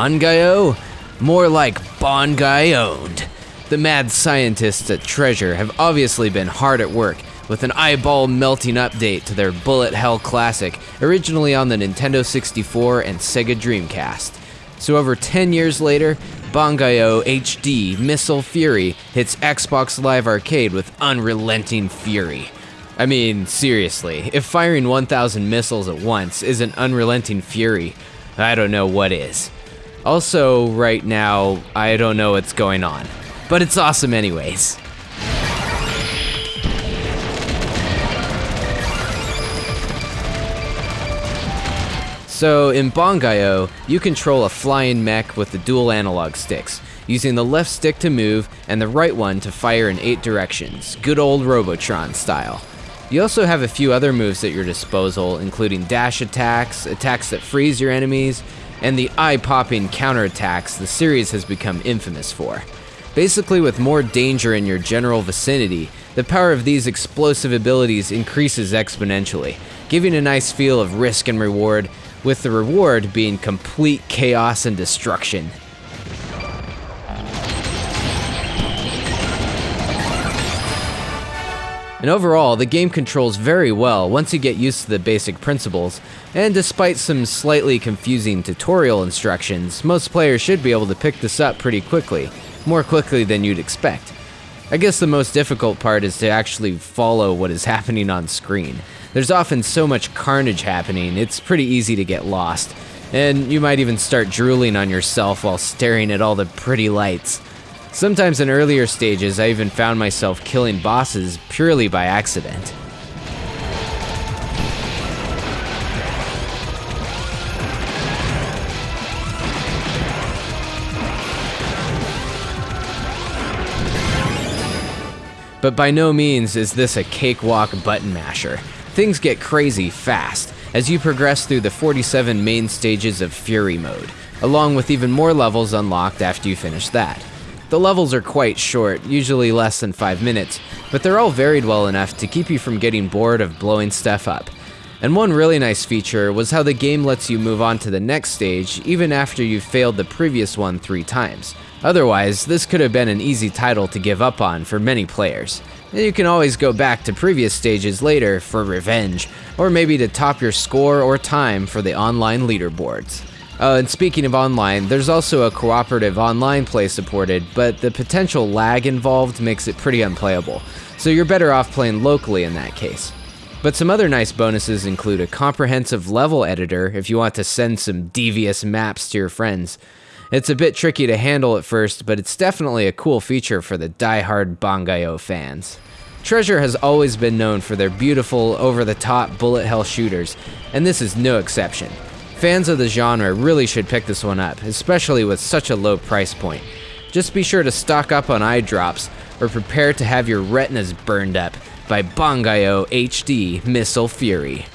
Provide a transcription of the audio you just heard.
Bangai-O? More like Bangai-owned. The mad scientists at Treasure have obviously been hard at work with an eyeball-melting update to their bullet hell classic, originally on the Nintendo 64 and Sega Dreamcast. So over 10 years later, Bangai-O HD Missile Fury hits Xbox Live Arcade with unrelenting fury. I mean, seriously, if firing 1,000 missiles at once isn't unrelenting fury, I don't know what is. Also, right now, I don't know what's going on, but it's awesome anyways. So in Bangai-O, you control a flying mech with the dual analog sticks, using the left stick to move and the right one to fire in 8 directions, good old Robotron style. You also have a few other moves at your disposal, including dash attacks, attacks that freeze your enemies, and the eye-popping counterattacks the series has become infamous for. Basically, with more danger in your general vicinity, the power of these explosive abilities increases exponentially, giving a nice feel of risk and reward, with the reward being complete chaos and destruction. And overall, the game controls very well once you get used to the basic principles, and despite some slightly confusing tutorial instructions, most players should be able to pick this up pretty quickly, more quickly than you'd expect. I guess the most difficult part is to actually follow what is happening on screen. There's often so much carnage happening, it's pretty easy to get lost, and you might even start drooling on yourself while staring at all the pretty lights. Sometimes in earlier stages, I even found myself killing bosses purely by accident. But by no means is this a cakewalk button masher. Things get crazy fast as you progress through the 47 main stages of Fury mode, along with even more levels unlocked after you finish that. The levels are quite short, usually less than 5 minutes, but they're all varied well enough to keep you from getting bored of blowing stuff up. And one really nice feature was how the game lets you move on to the next stage even after you've failed the previous one 3 times. Otherwise, this could have been an easy title to give up on for many players. And you can always go back to previous stages later for revenge, or maybe to top your score or time for the online leaderboards. And speaking of online, there's also a cooperative online play supported, but the potential lag involved makes it pretty unplayable, so you're better off playing locally in that case. But some other nice bonuses include a comprehensive level editor if you want to send some devious maps to your friends. It's a bit tricky to handle at first, but it's definitely a cool feature for the die-hard Bangai-O fans. Treasure has always been known for their beautiful, over-the-top bullet hell shooters, and this is no exception. Fans of the genre really should pick this one up, especially with such a low price point. Just be sure to stock up on eye drops, or prepare to have your retinas burned up by Bangai-O HD Missile Fury.